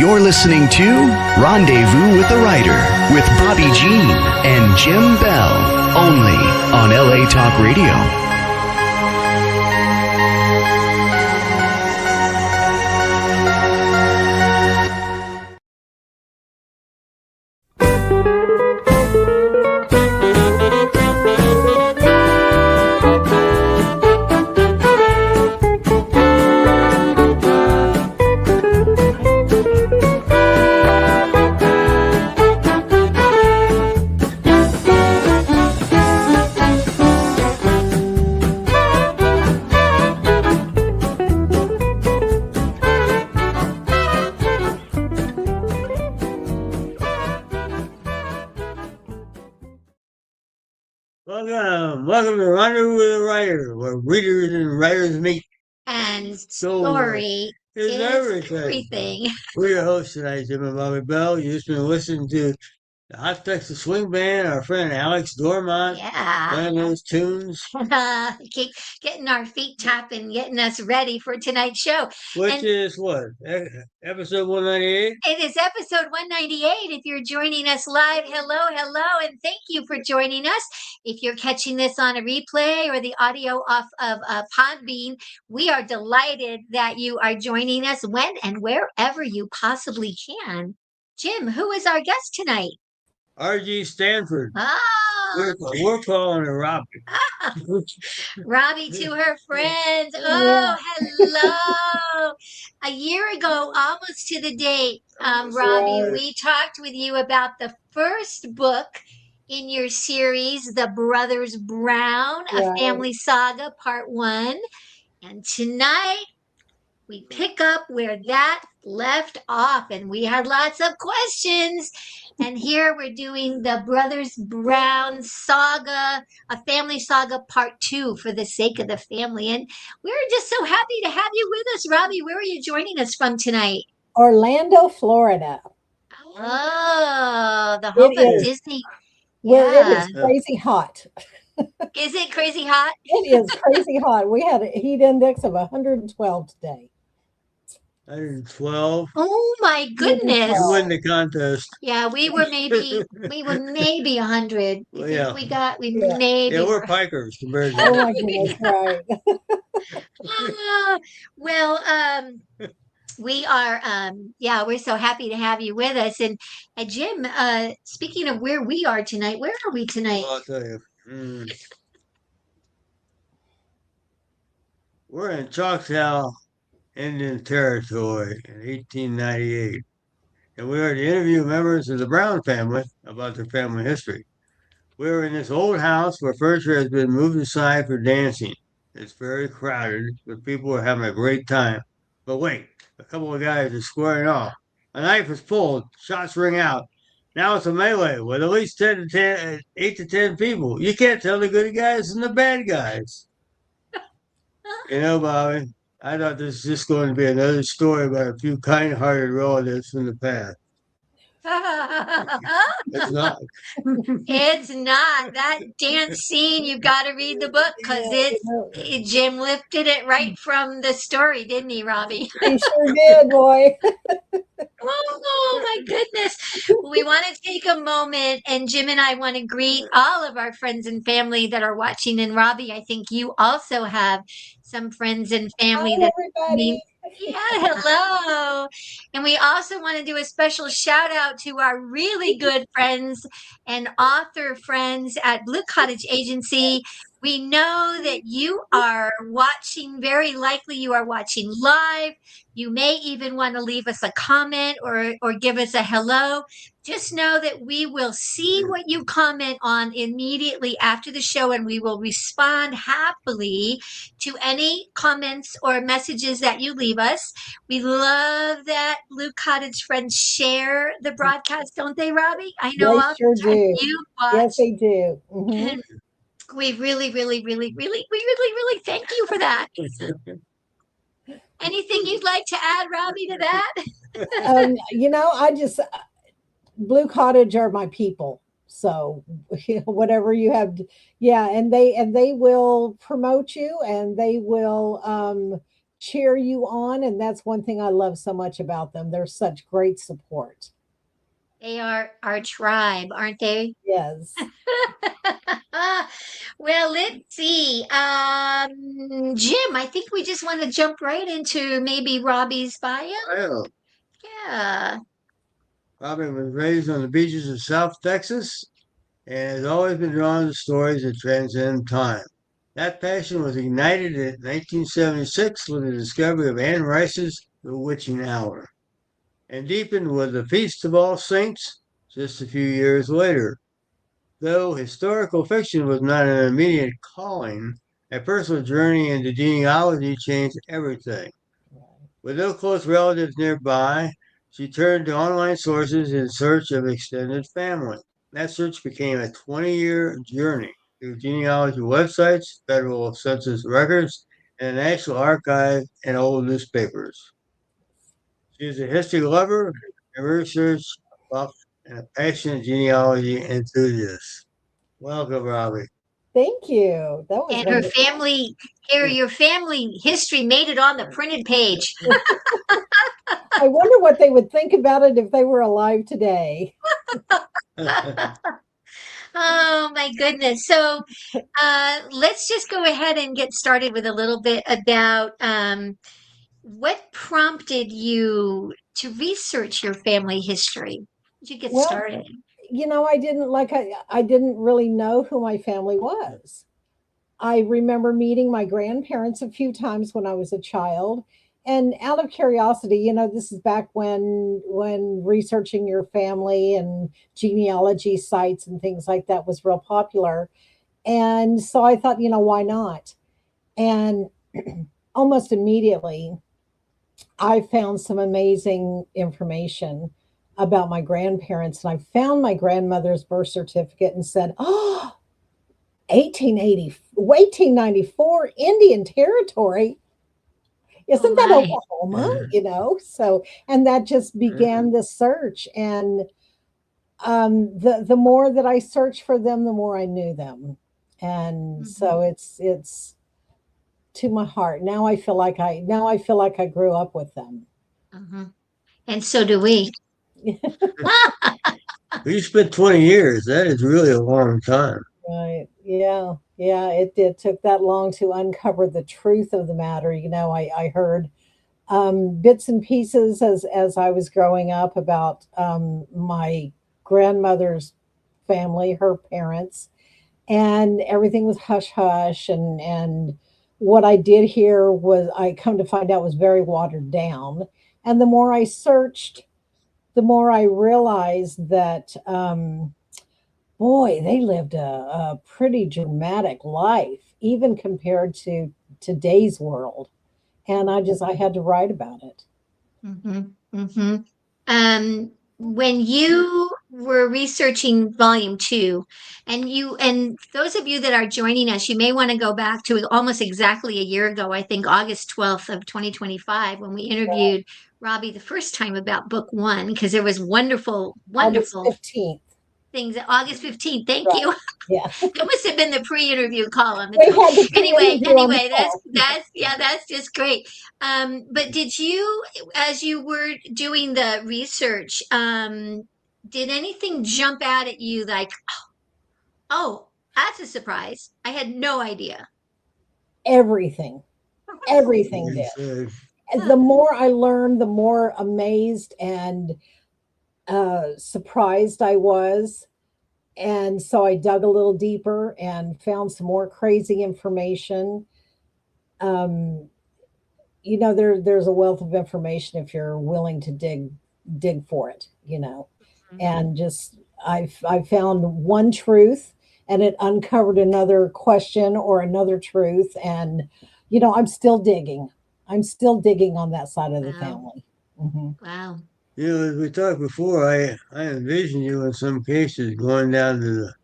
You're listening to Rendezvous with the Writer with Bobbi Jean and Jim Bell, only on LA Talk Radio. Welcome to Rendezvous with the Writer, where readers and writers meet. And story is everything. We're your hosts tonight, Jim and Bobbi Bell. You've just been listening to the Hot Texas Swing Band, our friend Alex Dormont, playing those tunes. Keep getting our feet tapping, getting us ready for tonight's show. Which is what? Episode 198? It is episode 198. If you're joining us live, hello, and thank you for joining us. If you're catching this on a replay or the audio off of Podbean, we are delighted that you are joining us when and wherever you possibly can. Jim, who is our guest tonight? R.G. Stanford. Oh. We're calling her Robbie. Robbie to her friends. Oh, hello. A year ago, almost to the date, Robbie, we talked with you about the first book in your series, The Brothers Brown, A Family Saga, Part 1. And tonight, we pick up where that left off, and we had lots of questions. And here we're doing the Brothers Brown Saga, A Family Saga Part 2 for the sake of the family. And we're just so happy to have you with us, Robbie. Where are you joining us from tonight? Orlando, Florida. Oh, the home of Disney. Where it is crazy hot. Is it crazy hot? It is crazy hot. We had a heat index of 112 today. 112. Oh my goodness! We win the contest. Yeah, we were maybe 100. Well, yeah. Maybe. Yeah, we're pikers compared to. Oh my goodness! Right. We are. We're so happy to have you with us. And Jim, speaking of where we are tonight, where are we tonight? Well, I'll tell you. We're in Choctaw Indian Territory in 1898, and we are to interview members of the Brown family about their family history. We are in this old house where furniture has been moved aside for dancing. It's very crowded, but people are having a great time. But wait, a couple of guys are squaring off. A knife is pulled, shots ring out. Now it's a melee with at least 8 to 10 people. You can't tell the good guys from the bad guys. You know, Bobby, I thought this was just going to be another story about a few kind-hearted relatives from the past. It's not. It's not. That dance scene, you've got to read the book because Jim lifted it right from the story, didn't he, Robbie? He sure did, boy. Oh, my goodness. We want to take a moment, and Jim and I want to greet all of our friends and family that are watching. And Robbie, I think you also have some friends and family Hi, everybody. Yeah, hello. And we also want to do a special shout out to our really good friends and author friends at Blue Cottage Agency. We know that you are watching, very likely you are watching live. You may even want to leave us a comment or give us a hello. Just know that we will see what you comment on immediately after the show, and we will respond happily to any comments or messages that you leave us. We love that Blue Cottage friends share the broadcast, don't they, Robbie? I know they sure do. You watch. Yes, they do. Mm-hmm. We really thank you for that. Anything you'd like to add, Robbie, to that? Blue Cottage are my people. So whatever you have, and they will promote you, and they will cheer you on. And that's one thing I love so much about them. They're such great support. They are our tribe, aren't they? Yes. Well, let's see. Jim, I think we just want to jump right into maybe Robbie's bio. Well, Yeah. Bobbi was raised on the beaches of South Texas and has always been drawn to stories that transcend time. That passion was ignited in 1976 with the discovery of Anne Rice's The Witching Hour, and deepened with The Feast of All Saints just a few years later. Though historical fiction was not an immediate calling, a personal journey into genealogy changed everything. With no close relatives nearby, she turned to online sources in search of extended family. That search became a 20-year journey through genealogy websites, federal census records, and the National Archive and old newspapers. She is a history lover, a research buff, and a passionate genealogy enthusiast. Welcome, Robbie. Thank you. That was And her wonderful. family, your family history made it on the printed page. I wonder what they would think about it if they were alive today. Oh my goodness. So let's just go ahead and get started with a little bit about what prompted you to research your family history? Did you get Well, started? I didn't really know who my family was. I remember meeting my grandparents a few times when I was a child. And out of curiosity, this is back when researching your family and genealogy sites and things like that was real popular. And so I thought, why not? And almost immediately, I found some amazing information about my grandparents. And I found my grandmother's birth certificate and said, oh, 1894 Indian Territory. Isn't that Right. Oklahoma? So, and that just began the search. And the more that I searched for them, the more I knew them. And so it's to my heart. Now I feel like I grew up with them. Uh-huh. And so do we. You spent 20 years. That is really a long time. Right. Yeah. Yeah. It took that long to uncover the truth of the matter. I heard bits and pieces as I was growing up about my grandmother's family, her parents, and everything was hush hush. And what I did hear was, I come to find out, was very watered down. And the more I searched, the more I realized that, boy, they lived a pretty dramatic life, even compared to today's world. And I had to write about it. When you were researching volume 2, and those of you that are joining us, you may want to go back to almost exactly a year ago, I think August 12th of 2025, when we interviewed Robbie the first time about book 1, because there was wonderful August 15th. things. August 15th. Thank you. Yeah. That must have been the pre-interview column. We had the pre-interview on the Anyway, call. that's just great. But did you, as you were doing the research, did anything jump out at you like, oh, that's a surprise? I had no idea. Everything did. The more I learned, the more amazed and surprised I was. And so I dug a little deeper and found some more crazy information. There's a wealth of information if you're willing to dig for it, and just I found one truth, and it uncovered another question or another truth. And I'm still digging on that side of the family. Wow. As we talked before, I envision you in some cases going down to the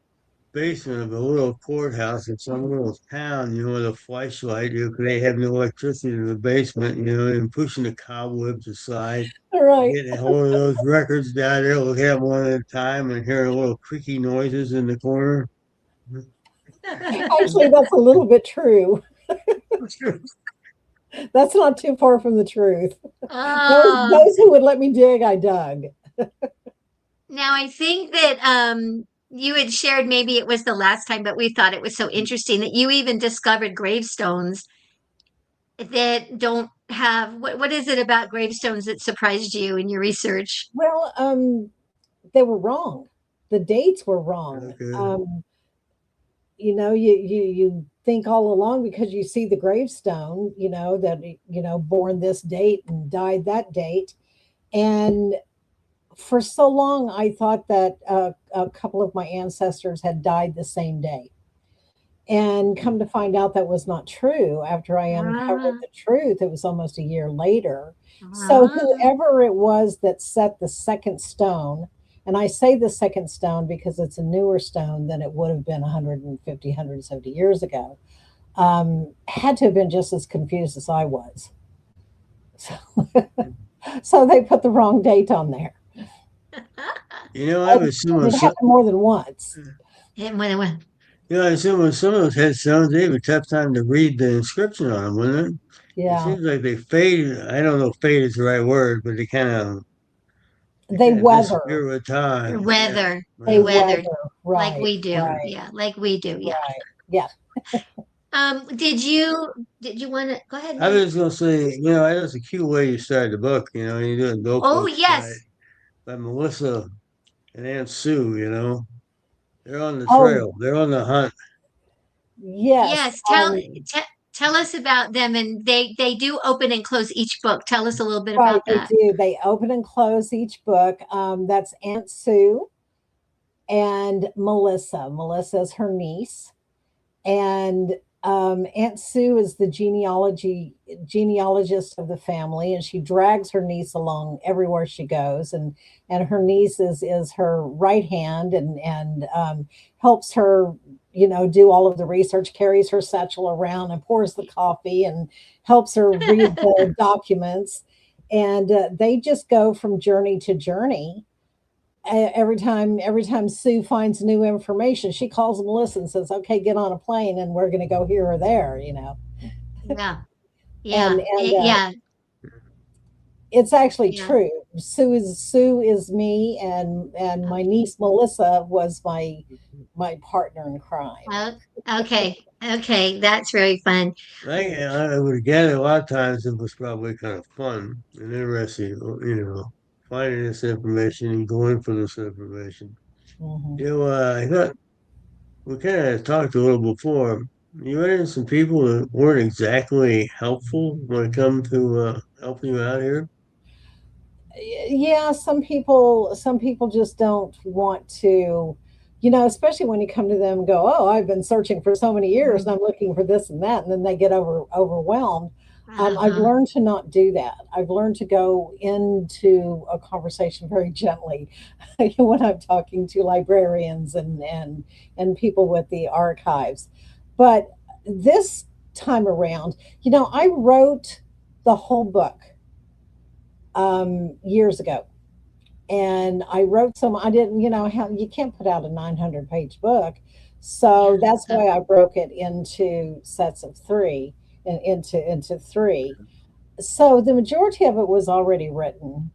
basement of a little courthouse in some little town, with a flashlight. They have no electricity in the basement, and pushing the cobwebs aside, Right. getting a hold of those records down there, looking at them one at a time and hearing little creaky noises in the corner. Actually, that's a little bit true. That's not too far from the truth. Oh, Those who would let me dig, I dug. now I think that you had shared, maybe it was the last time, but we thought it was so interesting that you even discovered gravestones that don't have what is it about gravestones that surprised you in your research? Well, they were wrong. The dates were wrong. Okay. You think all along because you see the gravestone, that born this date and died that date, and for so long I thought that a couple of my ancestors had died the same day. And come to find out that was not true. After I uncovered Ah, the truth, it was almost a year later. So ah, whoever it was that set the second stone, and I say the second stone because it's a newer stone than it would have been 150, 170 years ago, had to have been just as confused as I was. So, so they put the wrong date on there. I would And assume it happened more than once. and when I assume with some of those headstones, they have a tough time to read the inscription on them, wouldn't it? It Yeah. seems like they fade. I don't know if fade is the right word, but they They kind of weather. disappear with time. Yeah. weather, They they Well, weathered weather. like Right. we do. Right. Yeah, like we do. Yeah. Right. Yeah. Did you want to go ahead, I Jim? was just gonna say, that's a cute way you started the book. You do a Oh, notebook yes. by Melissa and Aunt Sue. They're on the Oh, trail. They're on the hunt. yes. Yes, tell us about them, and they do open and close each book. Tell us a little bit Right. about They that. do. They open and close each book. That's Aunt Sue and Melissa. Melissa is her niece. And Aunt Sue is the genealogist of the family, and she drags her niece along everywhere she goes, and her niece is her right hand, and helps her, do all of the research, carries her satchel around, and pours the coffee, and helps her read the documents, and they just go from journey to journey. Every time Sue finds new information, she calls Melissa and says, "Okay, get on a plane, and we're going to go here or there." Yeah, And yeah, and yeah, it's actually yeah. true. Sue is me, and my niece Melissa was my partner in crime. Oh, okay, okay. That's very fun. I would gather a lot of times it was probably kind of fun and interesting, finding this information and going for this information. Hmm. I thought we kind of talked a little before. You run into some people that weren't exactly helpful when it comes to helping you out here. Yeah, some people just don't want to, especially when you come to them and go, "Oh, I've been searching for so many years and I'm looking for this and that," and then they get overwhelmed. I've Uh-huh. learned to not do that. I've learned to go into a conversation very gently when I'm talking to librarians and people with the archives. But this time around, I wrote the whole book years ago, and I wrote some. I didn't, how you can't put out a 900-page book, Yeah. so that's why I broke it into sets of three and into three. So the majority of it was already written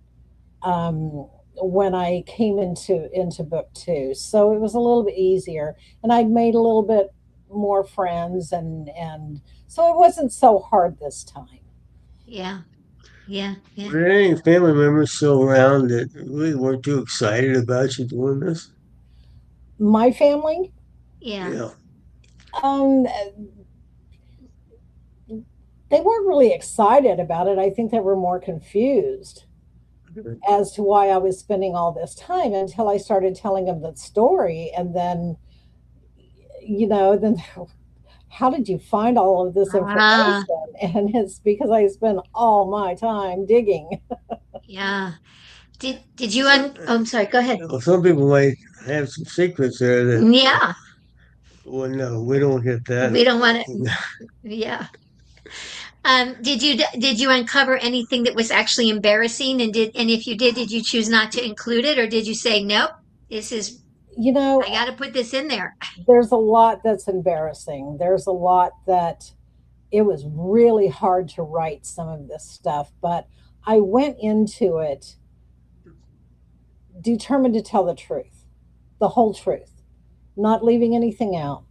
when I came into book two, so it was a little bit easier, and I'd made a little bit more friends, and so it wasn't so hard this time. Yeah. Yeah. Were Yeah. there any family members still around that really weren't too excited about you doing this? My family, Yeah. Yeah. um, they weren't really excited about it. I think they were more confused as to why I was spending all this time until I started telling them the story. And then, then how did you find all of this Ah, information? And it's because I spent all my time digging. yeah. Did you oh, I'm sorry, go ahead. Well, some people might have some secrets there that, Yeah. well, no, we don't get that. We don't want to. Yeah. Did you uncover anything that was actually embarrassing, and if you did you choose not to include it, or did you say nope? This is You know, I got to put this in there. there's a lot that's embarrassing. There's a lot that it was really hard to write some of this stuff, but I went into it determined to tell the truth, the whole truth, not leaving anything out.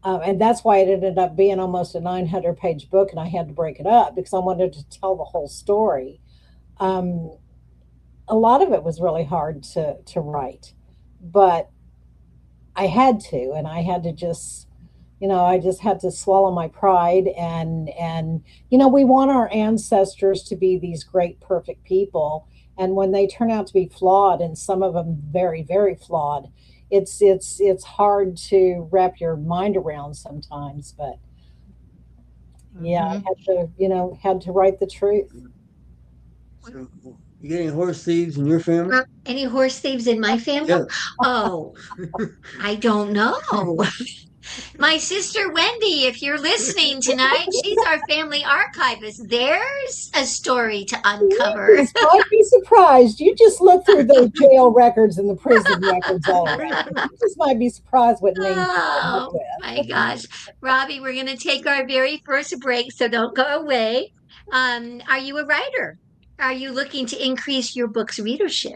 And that's why it ended up being almost a 900-page book, and I had to break it up because I wanted to tell the whole story. Um, a lot of it was really hard to write, but I had to, and I had to just, I just had to swallow my pride, and we want our ancestors to be these great, perfect people, and when they turn out to be flawed, and some of them very, very flawed, it's hard to wrap your mind around sometimes. But yeah, I Mhm. had to, had to write the truth. So, you get any horse thieves in your family? Any horse thieves in my family? Yeah. Oh, I don't know. My sister Wendy, if you're listening tonight, she's our family archivist. There's a story to You uncover. just might be surprised. You just look through those jail records and the prison records all around. You just might be surprised what names you come up Oh my with. gosh. Robbie, we're going to take our very first break, so don't go away. Are you a writer? Are you looking to increase your book's readership?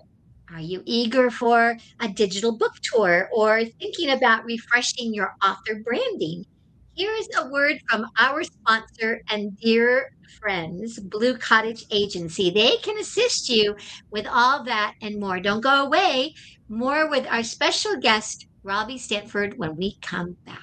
Are you eager for a digital book tour or thinking about refreshing your author branding? Here is a word from our sponsor and dear friends, Blue Cottage Agency. They can assist you with all that and more. Don't go away. More with our special guest, Robbie Stanford, when we come back.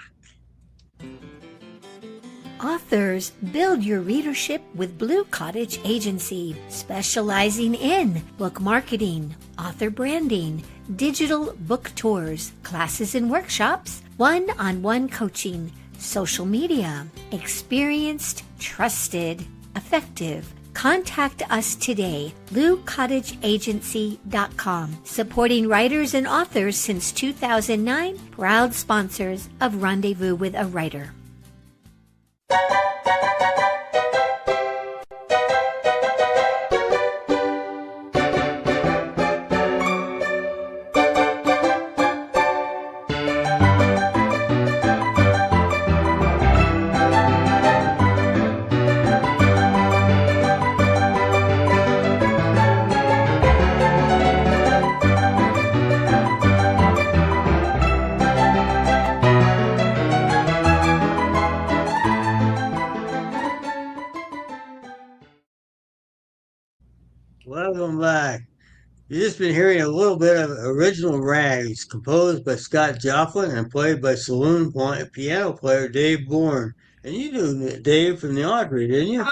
Authors, build your readership with Blue Cottage Agency, specializing in book marketing, author branding, digital book tours, classes and workshops, one-on-one coaching, social media. Experienced, trusted, effective. Contact us today, bluecottageagency.com. Supporting writers and authors since 2009, proud sponsors of Rendezvous with a Writer. Welcome back. You've just been hearing a little bit of original rags composed by Scott Joplin and played by piano player Dave Bourne. And you knew Dave from the Audrey, didn't you?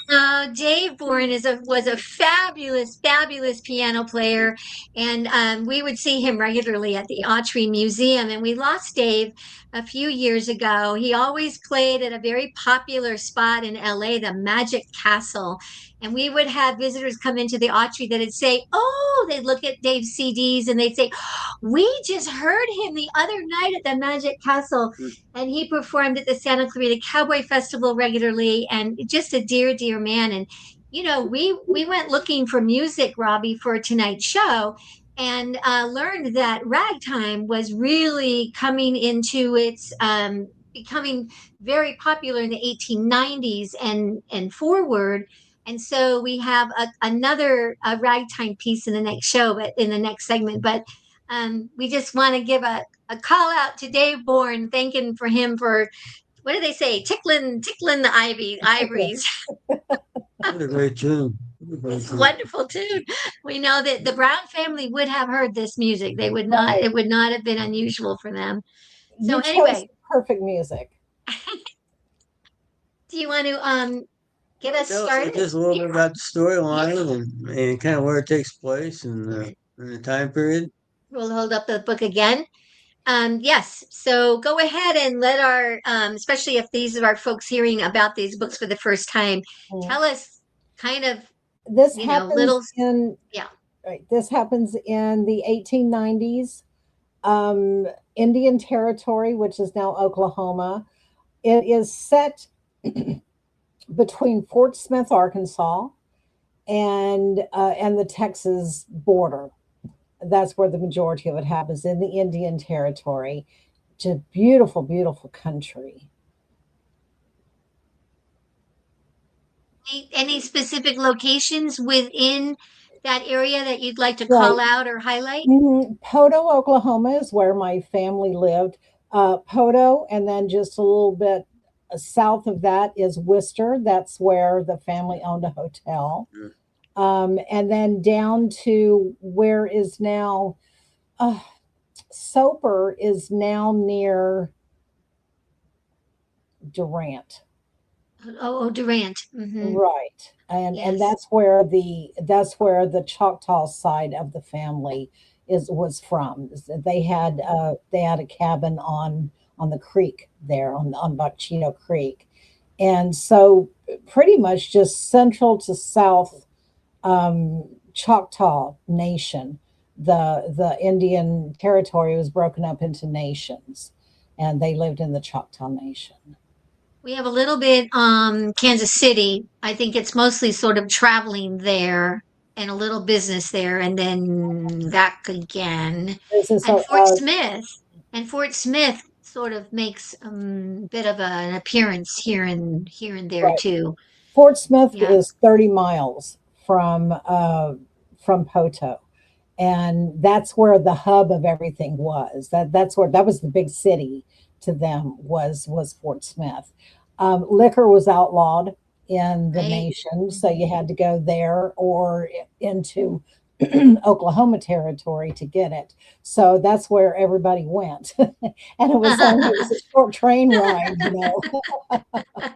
Dave Bourne was a fabulous, fabulous piano player, and we would see him regularly at the Autry Museum. And we lost Dave a few years ago. He always played at a very popular spot in LA, the Magic Castle. And we would have visitors come into the Autry that'd say, "Oh," they'd look at Dave's CDs and they'd say, "We just heard him the other night at the Magic Castle." And he performed at the Santa Clarita Cowboy Festival regularly, and just a dear, dear man. And we went looking for music, Robbie, for tonight's show, and learned that ragtime was really coming into its becoming very popular in the 1890s and forward. And so we have another ragtime piece in the next show, but in the next segment. But we just want to give a call out to Dave Bourne, thanking for him for, what do they say, tickling the ivories. What a great tune. It's a wonderful tune. We know that the Brown family would have heard this music. They would not. Right. It would not have been unusual for them. So You chose anyway, perfect music. do you want to get us Tell us started? just a little bit about the storyline and kind of where it takes place and the time period. We'll hold up the book again. Yes. So go ahead and let our, especially if these are our folks hearing about these books for the first time, Mm. tell us kind of, This happens little, in yeah. right. This happens in the 1890s, Indian Territory, which is now Oklahoma. It is set between Fort Smith, Arkansas, and the Texas border. That's where the majority of it happens, in the Indian Territory. It's a beautiful, beautiful country. Any specific locations within that area that you'd like to Right. call out or highlight? Poto, Oklahoma is where my family lived. Poto, and then just a little bit south of that is Worcester. That's where the family owned a hotel. And then down to where is now Soper is now near Durant. Oh, Durant. Right. And Yes. that's where the Choctaw side of the family was from. They had a cabin on the creek there on Bachito Creek. And so pretty much just central to south Choctaw Nation. The Indian territory was broken up into nations, and they lived in the Choctaw Nation. We have a little bit Kansas City. I think it's mostly sort of traveling there and a little business there and then back again. This is And so Fort Smith sort of makes a bit of an appearance here and there right. too. Fort Smith Yeah. is 30 miles from Poto, and that's where the hub of everything was. That was the big city to them was Fort Smith. Liquor was outlawed in the Right. nation, so you had to go there or into Oklahoma territory to get it. So that's where everybody went, and it was a short train ride.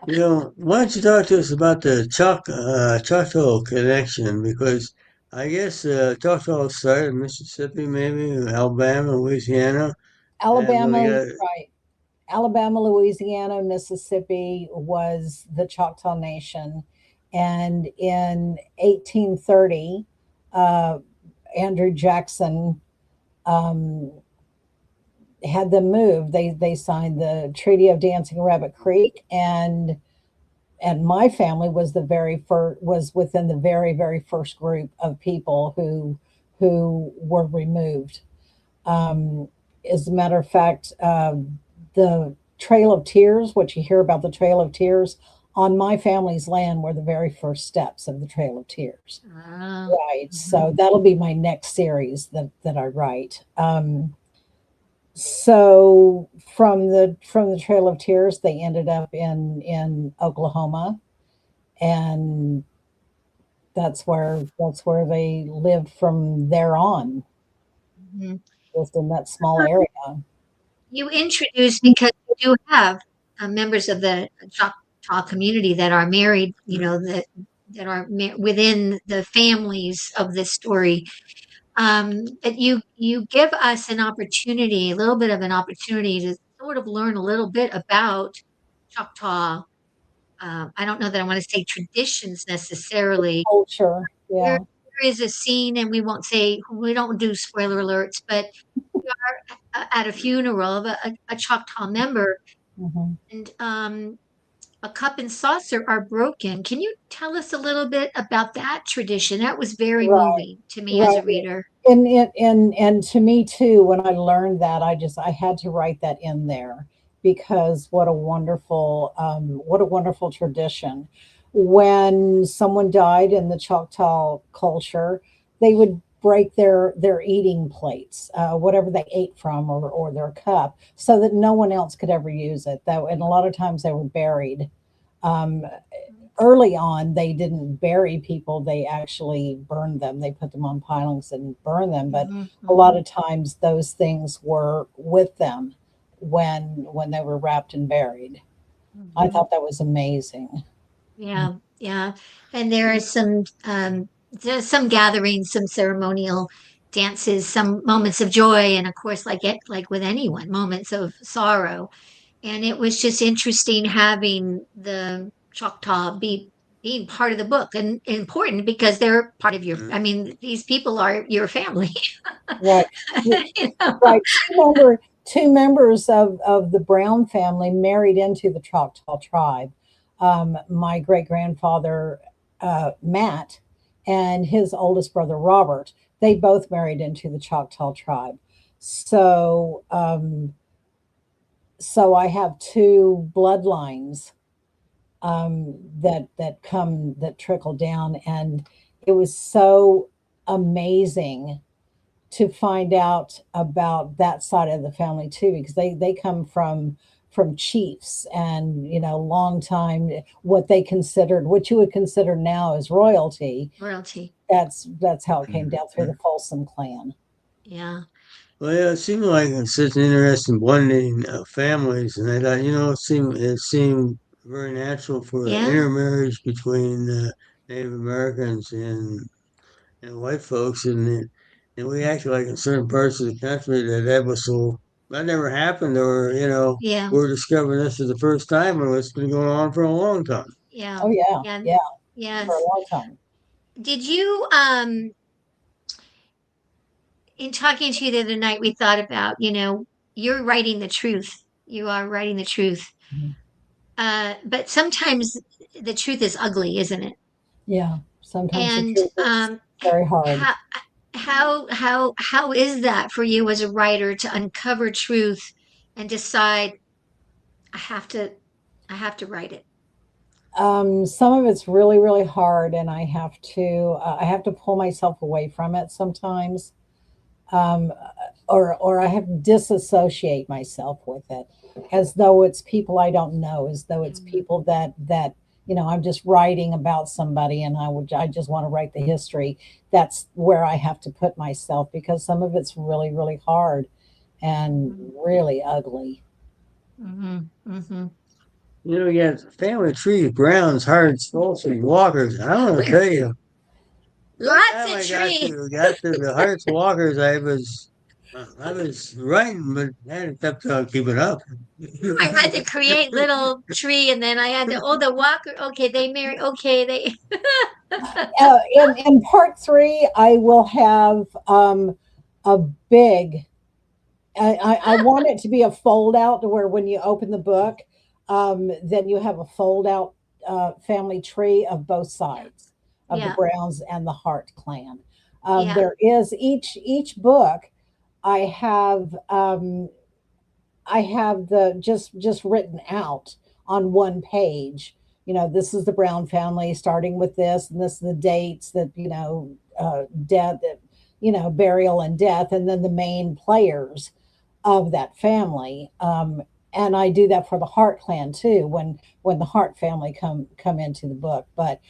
Why don't you talk to us about the Choctaw connection? Because I guess Choctaw started in Mississippi, maybe Alabama, Louisiana, and when they Alabama, got right? Alabama, Louisiana, Mississippi was the Choctaw Nation. And in 1830, uh, Andrew Jackson um, had them moved. They signed the Treaty of Dancing Rabbit Creek, and my family was within the very first group of people who were removed. As a matter of fact, the Trail of Tears, what you hear about the Trail of Tears, on my family's land were the very first steps of the Trail of Tears. Right. So that'll be my next series that I write. So from the Trail of Tears, they ended up in Oklahoma, and that's where they lived from there on, Mhm. just in that small area. You introduced because you do have members of the Choctaw community that are married, that are within the families of this story. But you give us an opportunity, a little bit of an opportunity to sort of learn a little bit about Choctaw. I don't know that I want to say traditions necessarily. Culture, There, yeah. there is a scene, and we don't do spoiler alerts, but we are at a funeral of a Choctaw member, Mhm. and a cup and saucer are broken. Can you tell us a little bit about that tradition? That was very Right, moving to me as right. a reader. And to me too, when I learned that, I had to write that in there, because what a wonderful tradition. When someone died in the Choctaw culture, they would break their eating plates, whatever they ate from, or their cup, so that no one else could ever use it. And a lot of times they were buried. Um, Early on, they didn't bury people, they actually burned them. They put them on pilings and burned them, but a lot of times those things were with them when they were wrapped and buried. I thought that was amazing. Yeah, yeah. And there are there's some gatherings, some ceremonial dances, some moments of joy, and of course, like with anyone, moments of sorrow. And it was just interesting having the Choctaw being part of the book, and important because they're part of your, I mean, these people are your family. Right. You know? Right. Two members of the Brown family married into the Choctaw tribe. My great grandfather, Matt, and his oldest brother, Robert, they both married into the Choctaw tribe. So I have two bloodlines that trickle down, and it was so amazing to find out about that side of the family too, because they come from chiefs and long time, what you would consider now as royalty. Royalty. That's how it came down through the Folsom clan. Yeah. Well, yeah, it seemed like such an interesting blending of families, and I thought, it seemed very natural for Yeah. intermarriage between Native Americans and white folks, and we actually like in certain parts of the country that was so that never happened, or Yeah. we're discovering this for the first time, and it's been going on for a long time. Yeah. Oh yeah, Yeah. yeah, for a Yes. long time. Did you in talking to you the other night, we thought about, you're writing the truth. You are writing the truth. Mhm. But sometimes the truth is ugly, isn't it? Yeah, sometimes the And truth is very hard. how is that for you as a writer to uncover truth and decide I have to I have to write it? Some of it's really, really hard, and I have to pull myself away from it sometimes, um, or I have to disassociate myself with it, as though it's people I don't know, as though it's Mhm. people that I'm just writing about somebody, and I just want to write the history. That's where I have to put myself, because some of it's really, really hard and Mhm. really ugly. Mhm. Mhm. You got family tree, Browns, Hearts, Folsom, Walkers. I want to tell you, by the Lots time of I tree. got to the Hearts, Walkers, I was writing, but I hadn't kept on keeping up. I had to create little tree, and then I had to, oh, the walker. Okay, they marry. Okay, they. In part three, I will have a big. I want it to be a fold out, to where when you open the book, then you have a fold out family tree of both Yeah. sides of the Yeah. Browns and the Hart clan. Yeah. There is each book. I have I have the just written out on one page. This is the Brown family, starting with this, and this is the dates that death, burial and death, and then the main players of that family. And I do that for the Hart clan too, when the Hart family come into the book. But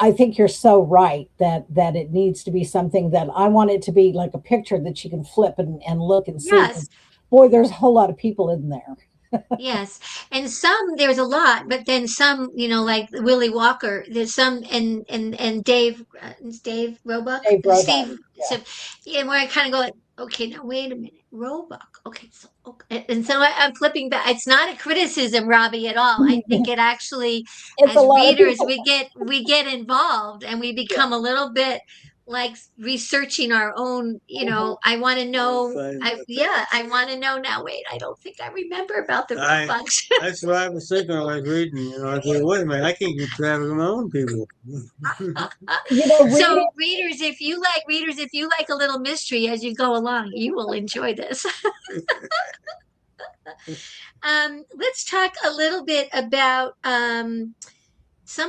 I think you're so right that it needs to be something that I want it to be like a picture that you can flip and look and see. Yes. 'Cause, boy, there's a whole lot of people in there. Yes, and some there's a lot, but then some, like Willie Walker. There's some, and Dave, it's Dave Roebuck, Dave and Roebuck. Steve. Yeah. So, yeah, where I kind of go like, okay, now wait a minute, Roebuck. Okay, so okay, and so I'm flipping back. It's not a criticism, Robbie, at all. I think it actually, It's a as lot of readers, people. we get involved, and we Yeah. become a little bit like researching our own, Mhm. I want to know. Fine. Yeah, I want to know now. Wait, I don't think I remember about the I Roebucks. that's what I was thinking when I was reading. I said, wait a minute, I can't keep track of my own people. Reading. So readers, if you like a little mystery as you go along, you will enjoy this. Let's talk a little bit about some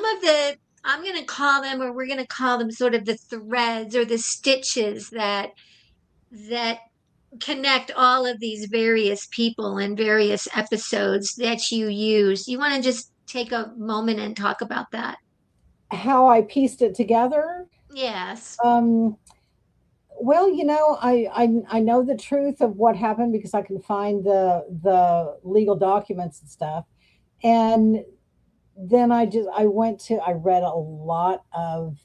of the, I'm going to call them, or we're going to call them, sort of the threads or the stitches that connect all of these various people and various episodes that you use. You want to just take a moment and talk about that? How I pieced it together. Yes. Um, well, I know the truth of what happened because I can find the legal documents and stuff. And then I read a lot of,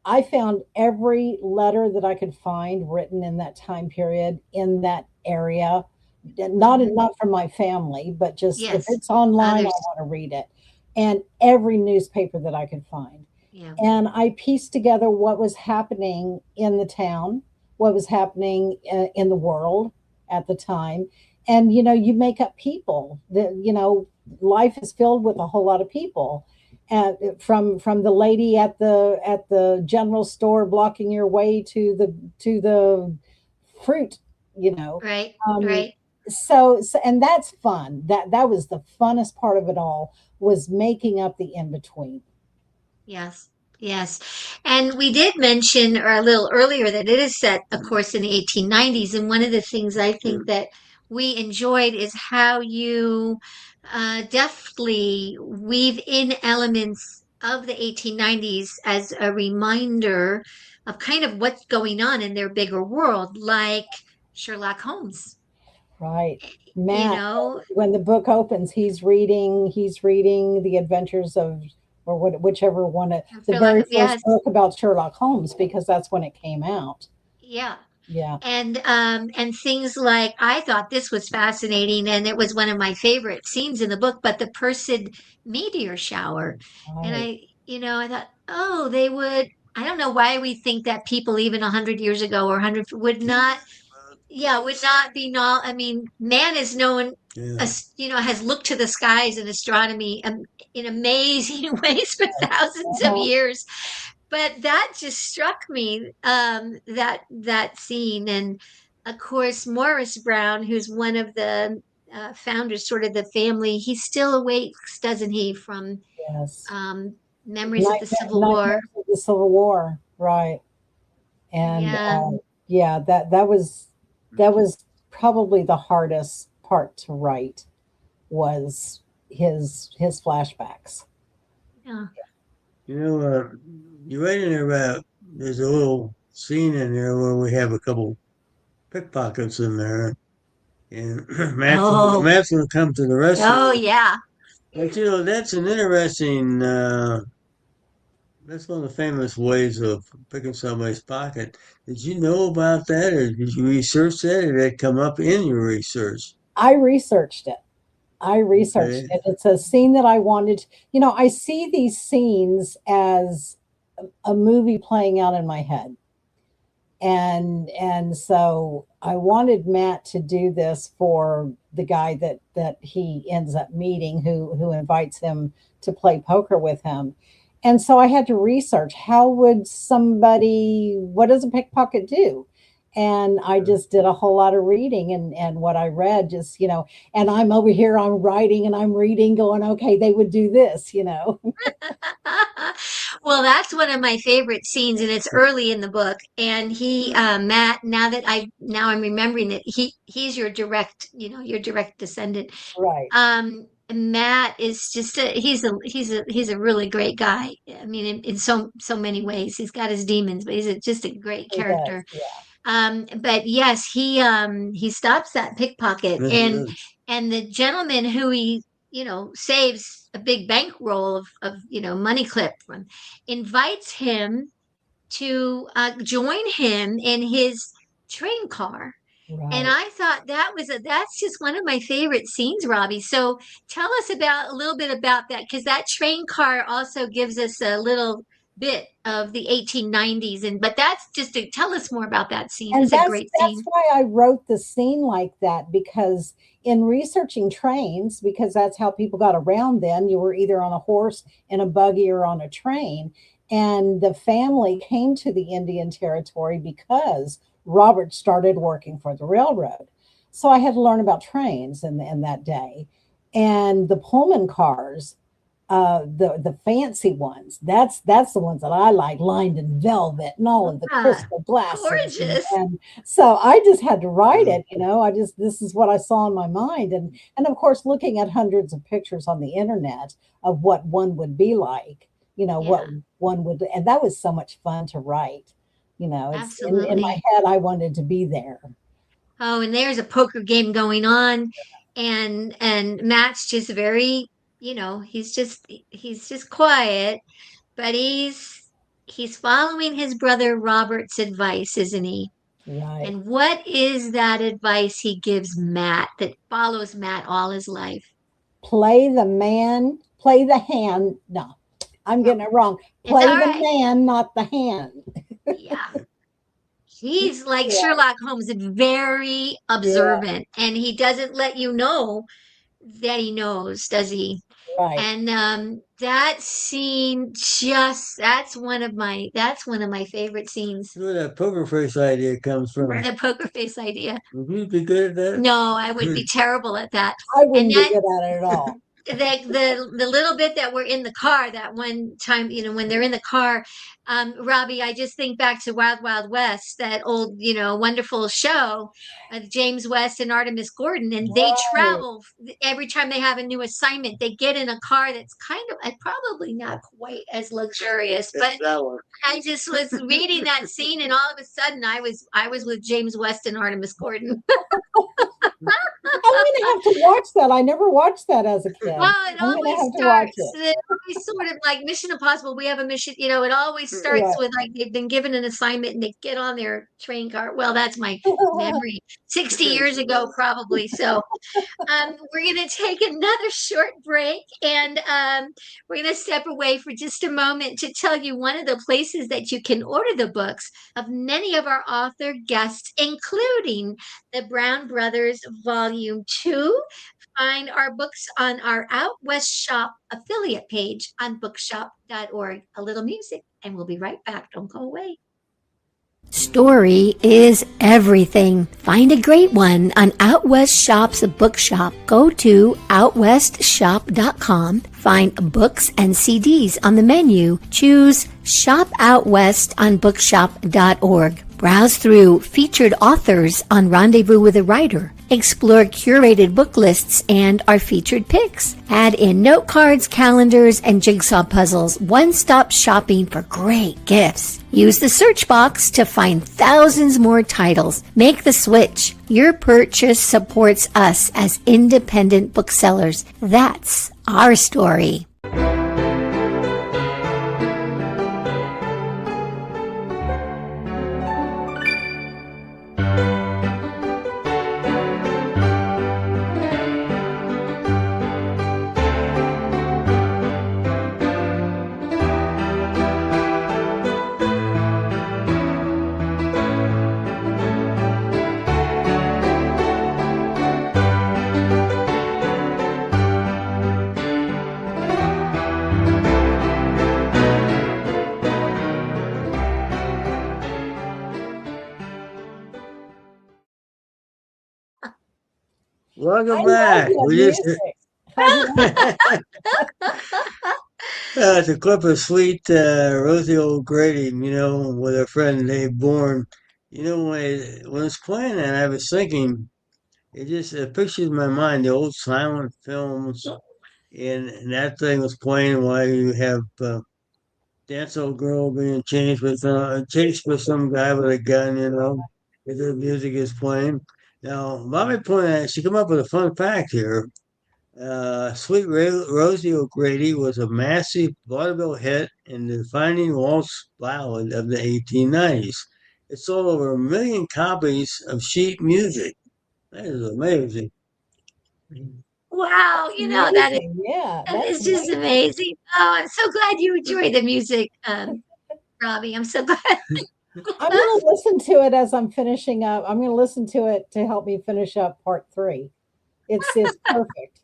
I found every letter that I could find written in that time period in that area. Hmm. Not from my family, but just if Yes. it's online, I Others. want to read it. And every newspaper that I could find. Yeah. And I pieced together what was happening in the town, what was happening in the world at the time. And you make up people. Life is filled with a whole lot of people. And from the lady at the general store blocking your way to the fruit, you know. Right. Um, Right. And that's fun. That was the funnest part of it all, was making up the in between. Yes, yes. And we did mention or a little earlier that it is set, of course, in the 1890s. And one of the things I think that we enjoyed is how you deftly weave in elements of the 1890s as a reminder of kind of what's going on in their bigger world, like Sherlock Holmes. Right. You Matt, know, when the book opens, he's reading the adventures of, or whichever one, the very Sherlock, first yes, book about Sherlock Holmes, because that's when it came out. yeah. Yeah. And things like I thought this was fascinating, and it was one of my favorite scenes in the book, but the Perseid meteor shower. And Right. I thought, oh, they would. I don't know why we think that people even 100 years ago or 100 would not, yeah, would not be not. I mean, man is known, Yeah. as has looked to the skies in astronomy in amazing ways for thousands of Uh-huh. years. But that just struck me, that scene. And of course, Morris Brown, who's one of the founders, sort of the family, he still awakes, doesn't he, from Yes. um, memories of the Civil War? Nightmares of the Civil War. Right. And Yeah. yeah, that was probably the hardest part to write, was his flashbacks. Yeah. You know, you're right in there about, there's a little scene in there where we have a couple pickpockets in there, and Oh, Matt's going to come to the oh, rescue. yeah. But that's an interesting. That's one of the famous ways of picking somebody's pocket. Did you know about that, or did you research that, or did that come up in your research? I researched it. I researched Okay. it. It's a scene that I wanted. I see these scenes as a movie playing out in my head. And so I wanted Matt to do this for the guy that he ends up meeting, who invites him to play poker with him. And so I had to research, how would somebody, what does a pickpocket do? And I just did a whole lot of reading, and what I read, and I'm over here, I'm writing and I'm reading, going, okay, they would do this. Well, that's one of my favorite scenes, and it's early in the book. And Matt, now I'm remembering that he's your direct descendant. Right. Matt is just he's a really great guy. I mean, in so many ways, he's got his demons, but just a great He does. character. Yeah. But yes, he stops that pickpocket, Yes, and yes. the gentleman who he saves a big bankroll of money clip from, invites him to join him in his train car. And Right. I thought that's just one of my favorite scenes, Robbie. So tell us about a little bit about that, because that train car also gives us a little bit of the 1890s. But that's just to tell us more about that scene. And That's a that's great that's scene. why I wrote the scene like that, because in researching trains, because that's how people got around then, you were either on a horse, in a buggy, or on a train. And the family came to the Indian Territory because Robert started working for the railroad. So I had to learn about trains in that day. And the Pullman cars, the fancy ones. That's the ones that I like, lined in velvet and all of the Ah, crystal glasses. And, gorgeous. and so I just had to write Yeah. it. This is what I saw in my mind, and of course, looking at hundreds of pictures on the internet of what one would be like. What Yeah, one would, and that was so much fun to write. It's in my absolutely. head. I wanted to be there. Oh, and there's a poker game going on, and Matt's just very, he's just quiet, but he's following his brother Robert's advice, isn't he? Right. And what is that advice he gives Matt that follows Matt all his life? Play the hand. No, I'm getting it wrong. It's Play all the right. man, not the hand. Yeah. He's like Yeah, Sherlock Holmes, very yeah, observant, and he doesn't let you know that he knows, does he? Right. And that scene that's one of my favorite scenes. Where that poker face idea comes from. The poker face idea. Would you be good at that? No, I would be terrible at that. I And wouldn't be that good at it at all. the little bit that we're in the car that one time, when they're in the car, Robbie, I just think back to Wild Wild West, that old, wonderful show of James West and Artemis Gordon, and they Right. travel every time they have a new assignment. They get in a car that's kind of probably not quite as luxurious, but That one. I just was reading that scene, and all of a sudden, I was with James West and Artemis Gordon. I'm gonna have to watch that. I never watched that as a kid. Well, it I'm gonna always have to watch starts. it. It always sort of like Mission Impossible. We have a mission. It always starts Right. with like they've been given an assignment and they get on their train car. Well, that's my memory. 60 years ago, probably. So, we're gonna take another short break, and we're gonna step away for just a moment to tell you one of the places that you can order the books of many of our author guests, including the Brown Brothers Volume 2. Find our books on our Out West Shop affiliate page on bookshop.org. A little music, and we'll be right back. Don't go away. Story is everything. Find a great one on Out West Shop's bookshop. Go to outwestshop.com. Find books and CDs on the menu. Choose Shop Out West on bookshop.org. Browse through featured authors on Rendezvous with a Writer. Explore curated book lists and our featured picks. Add in note cards, calendars, and jigsaw puzzles. One-stop shopping for great gifts. Use the search box to find thousands more titles. Make the switch. Your purchase supports us as independent booksellers. That's our story. Welcome I back. love that We just music. it's a clip of Sweet Rosie O'Grady, with her friend Dave Bourne. When it's playing and I was thinking, it pictures in my mind the old silent films, and that thing was playing while you have Dance Old Girl being chased with some guy with a gun, as the music is playing. Now, Bobby pointed out, she come up with a fun fact here. Sweet Rosie O'Grady was a massive vaudeville hit and the defining waltz ballad of the 1890s. It sold over 1 million copies of sheet music. That is amazing. Wow, that is Amazing. Yeah, that is that's just amazing. Oh, I'm so glad you enjoyed the music, Robbie. I'm so glad. I'm going to listen to it as I'm finishing up. I'm going to listen to it to help me finish up part 3. It's perfect.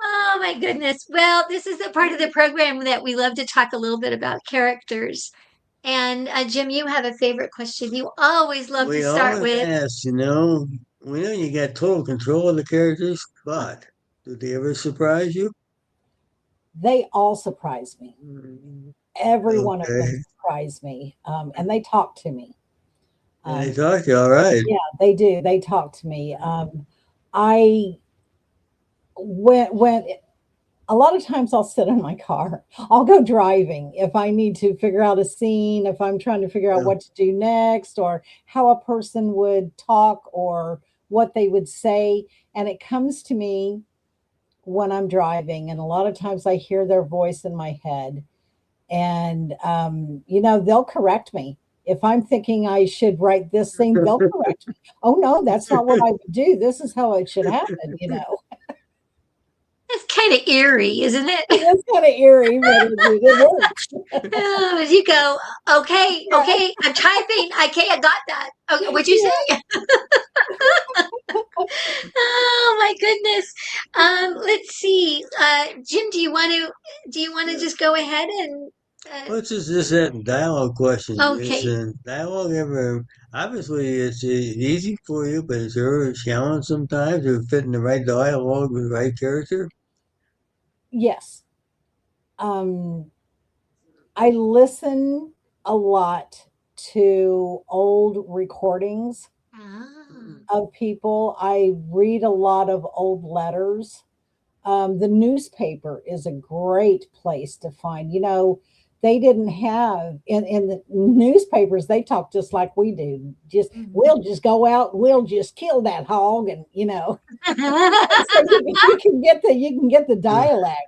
Oh my goodness. Well, this is the part of the program that we love to talk a little bit about characters. And Jim, you have a favorite question you always love We to start always with. ask, we know you got total control of the characters, but do they ever surprise you? They all surprise me. Every one of Okay. them surprise me. And they talk to me. And they talk to you, all right. Yeah, they do. They talk to me. When a lot of times I'll sit in my car. I'll go driving if I need to figure out a scene, if I'm trying to figure out Yeah. what to do next, or how a person would talk or what they would say. And it comes to me when I'm driving. And a lot of times I hear their voice in my head. And, they'll correct me. If I'm thinking I should write this thing, they'll correct me. Oh, no, that's not what I would do. This is how it should happen, It's kind of eerie, isn't it? It's kind of eerie, but it works. Oh, you go, okay, I'm typing. Okay, I got that. Okay, what'd you say? Oh my goodness. Let's see. Jim, do you want to just go ahead and Well, it's just that dialogue question. Is okay. dialogue ever, obviously, it's easy for you, but is there a challenge sometimes to fit in the right dialogue with the right character? Yes. Um, I listen a lot to old recordings Ah, of people. I read a lot of old letters. The newspaper is a great place to find. They didn't have in the newspapers. They talk just like we do. Just mhm. we'll just go out, we'll just kill that hog, and so you can get the dialect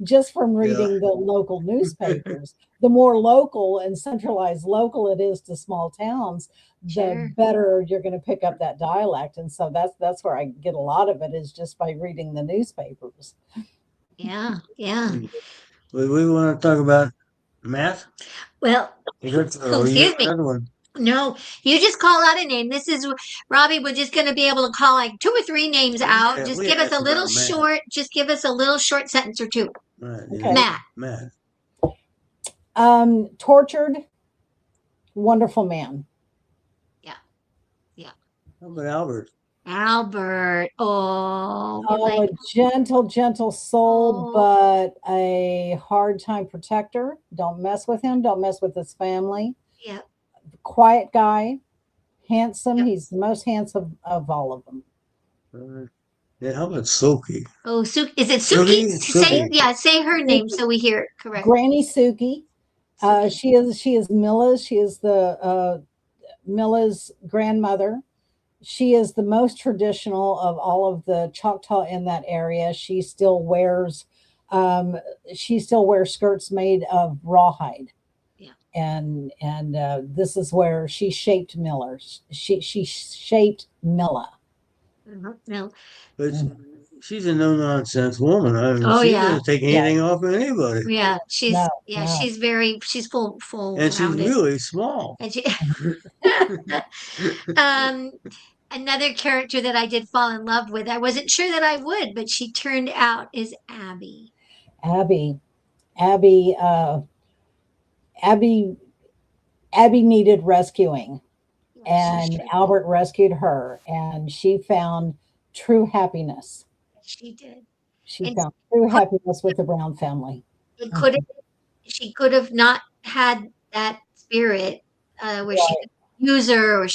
just from Yeah. reading the local newspapers. The more local and centralized local it is to small towns, the Sure. better you're going to pick up that dialect. And so that's where I get a lot of it, is just by reading the newspapers. Yeah, yeah. We want to talk about math? Well, Or you excuse have me. another one? No, you just call out a name. This is Robbie. We're just going to be able to call like two or three names out. Just We give us a asked little about math. short. Just give us a little short sentence or two. Right, yeah. Okay. Matt. Math. Tortured, wonderful man. Yeah, yeah. How about Albert? Albert. Oh, we're Oh, like, a gentle, gentle soul, oh, but a hard time protector. Don't mess with him. Don't mess with his family. yeah, Quiet guy, handsome. yeah. He's the most handsome of all of them. Yeah, how about Soki? Oh, Is it Suki? Suki? Say, Suki. yeah, say her name so we hear it correct. Granny Suki. Suki. She is Milla's. She is the Milla's grandmother. She is the most traditional of all of the Choctaw in that area. Um, she still wears skirts made of rawhide. Yeah. And this is where she shaped Miller. She shaped Milla. No. But she's a no nonsense woman. I mean, Oh she yeah, doesn't take Yeah, anything off of anybody. yeah. no. She's full And she's rounded. really small. And she, um, another character that I did fall in love with. I wasn't sure that I would, but she turned out is Abby. Abby, Abby, Abby, Abby needed rescuing, She and sure did. Albert rescued her, and she found true happiness. She did. She And found true happiness with the Brown family. it could Mhm. have, she could have not had that spirit where she Right. could use her or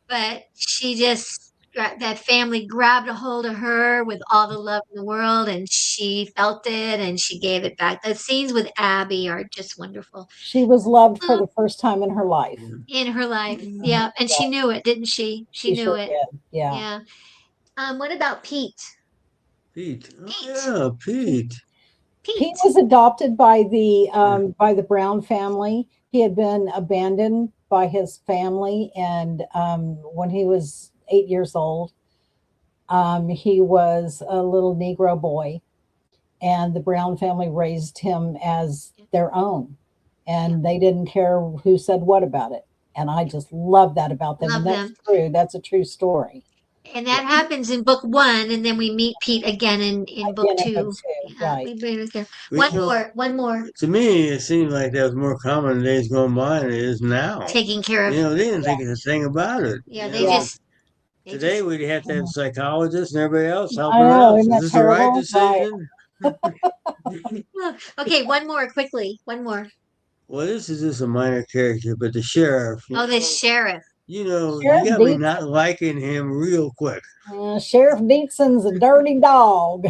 but she just that family grabbed a hold of her with all the love in the world and she felt it and she gave it back. The scenes with Abby are just wonderful. She was loved for Oh, the first time in her life. in her life. Mhm. Yeah, and she Right. knew it, didn't she? She She knew sure it. did. Yeah. Yeah. What about Pete? Pete. Oh, Pete. yeah, Pete. Pete Pete. was adopted by the Brown family. He had been abandoned by his family, and when he was 8 years old, he was a little Negro boy, and the Brown family raised him as their own, Yeah. and they didn't care who said what about it. And I just love that about them, Love and that's them. true. That's a true story. And Yeah, that happens in book one, and then we meet Pete again in book again in book two. two, Yeah, right? we bring it there. Well, you know, One more. to me, it seems like that was more common in days gone by than it is now. Taking care of. They didn't Yeah, think a thing about it. Yeah, yeah. they Today just. we'd have to have Mhm. psychologists and everybody else I helping her know, out. isn't Is that this the right terrible? Right. decision? Okay, one more quickly. One more. Well, this is just a minor character, but the sheriff, Oh, the sheriff. you Sheriff got me Deeds. not liking him real quick. Sheriff Deetson's a dirty dog.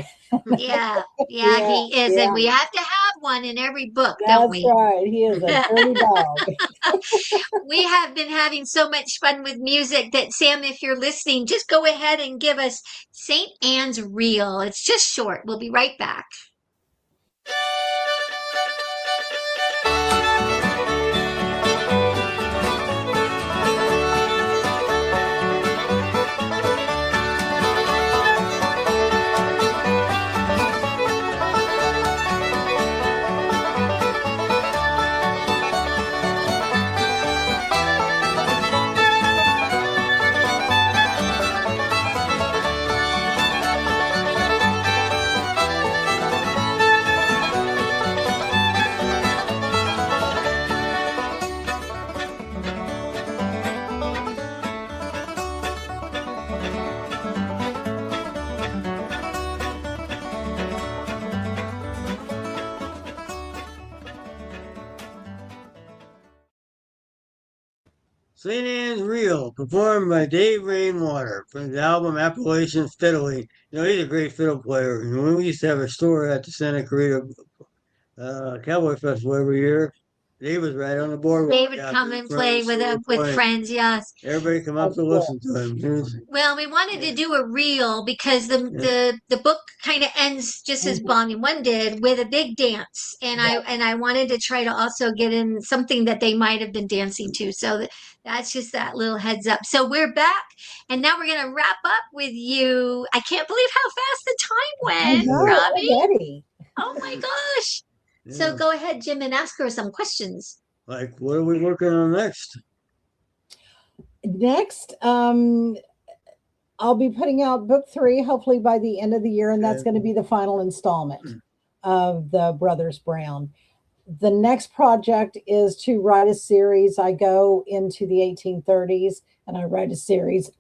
Yeah, yeah, Yeah, he is, and yeah, we have to have one in every book, don't that's we? right. He is a dirty dog. We have been having so much fun with music that Sam, if you're listening, just go ahead and give us St. Anne's Reel. It's just short. We'll be right back. St. Anne's Reel, performed by Dave Rainwater from his album Appalachian Fiddling. He's a great fiddle player. We used to have a store at the Santa Clarita Cowboy Festival every year. Dave was right on the boardwalk. They would come and play with friends, yes. Everybody come up to listen to him. Well, we wanted to do a reel because the book kind of ends just as Volume 1 did with a big dance, and I wanted to try to also get in something that they might have been dancing to. So that's just that little heads up. So we're back, and now we're gonna wrap up with you. I can't believe how fast the time went, Robbie. Already. Oh my gosh! So go ahead, Jim, and ask her some questions. Like, what are we working on next? Next, I'll be putting out book 3, hopefully by the end of the year, and that's going to be the final installment of the Brothers Brown. The next project is to write a series. I go into the 1830s and I write a series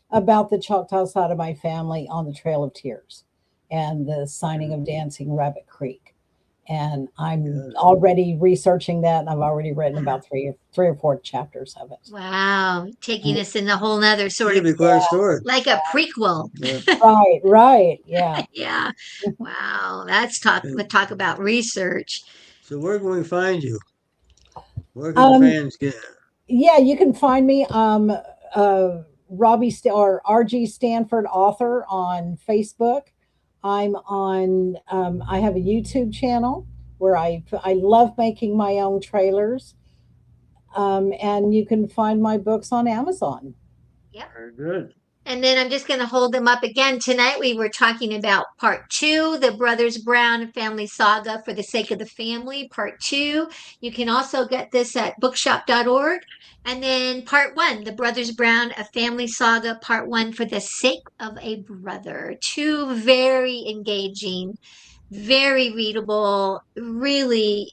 about the Choctaw side of my family on the Trail of Tears and the signing of Dancing Rabbit Creek. And I'm already researching that, and I've already written about three or four chapters of it. Wow, taking us in a whole nother sort of story, like a prequel. Yeah. Right, yeah. Yeah. Wow, that's talk about research. So where can we find you? Where can fans get? Yeah, you can find me Robbie or RG Stanford author on Facebook. I'm on, I have a YouTube channel where I love making my own trailers. And you can find my books on Amazon. Yep. Very good. And then I'm just going to hold them up again. Tonight we were talking about part 2, the Brothers Brown Family Saga for the Sake of the Family, part 2. You can also get this at bookshop.org. And then part 1, the Brothers Brown, A Family Saga, part 1, for the Sake of a Brother. 2 very engaging, very readable, really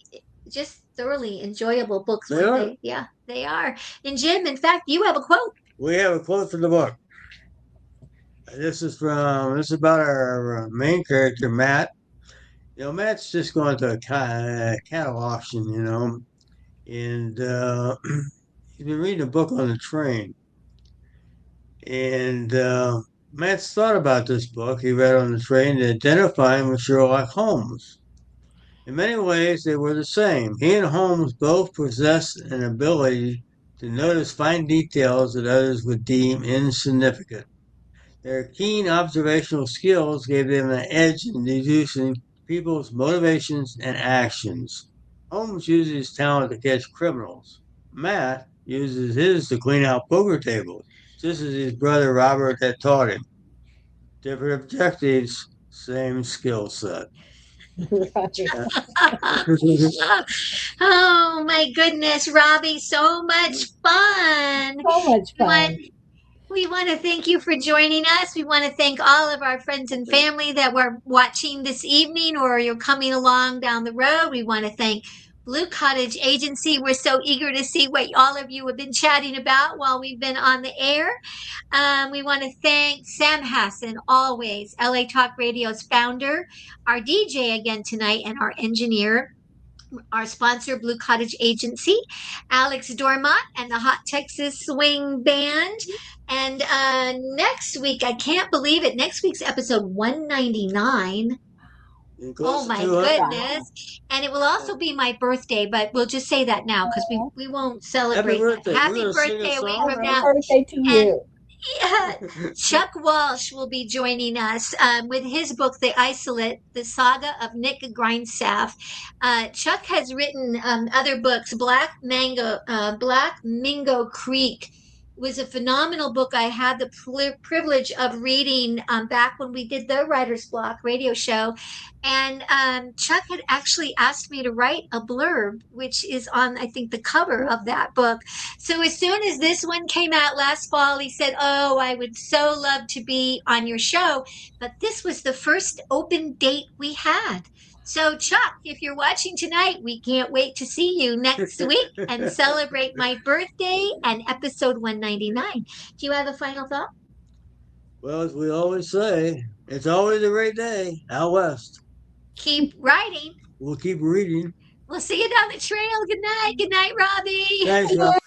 just thoroughly enjoyable books. They are. And Jim, in fact, you have a quote. We have a quote from the book. This is about our main character, Matt. Matt's just going to a cattle auction, and he's been reading a book on the train. And Matt's thought about this book he read on the train to identify him with Sherlock Holmes. In many ways, they were the same. He and Holmes both possessed an ability to notice fine details that others would deem insignificant. Their keen observational skills gave them an edge in deducing people's motivations and actions. Holmes uses his talent to catch criminals. Matt uses his to clean out poker tables, just as his brother Robert had taught him. Different objectives, same skill set. Oh my goodness, Robbie, so much fun. So much fun. We want to thank you for joining us. We want to thank all of our friends and family that were watching this evening or you're coming along down the road. We want to thank Blue Cottage Agency. We're so eager to see what all of you have been chatting about while we've been on the air. We want to thank Sam Hassan, always, LA Talk Radio's founder, our DJ again tonight, and our engineer. Our sponsor, Blue Cottage Agency, Alex Dormont, and the Hot Texas Swing Band. And next week, I can't believe it, next week's episode 199. Oh my goodness. And it will also be my birthday, but we'll just say that now because we won't celebrate that. Happy birthday a week from now. Happy birthday to you. Yeah. Chuck Walsh will be joining us with his book, The Isolate, The Saga of Nick Grindstaff. Chuck has written other books. Black Mingo Creek was a phenomenal book I had the privilege of reading back when we did the Writer's Block radio show. And Chuck had actually asked me to write a blurb, which is on, I think, the cover of that book. So as soon as this one came out last fall, he said, oh, I would so love to be on your show. But this was the first open date we had. So, Chuck, if you're watching tonight, we can't wait to see you next week and celebrate my birthday and episode 199. Do you have a final thought? Well, as we always say, it's always a great day out west. Keep writing. We'll keep reading. We'll see you down the trail. Good night. Good night, Robbie. Thanks, Robbie.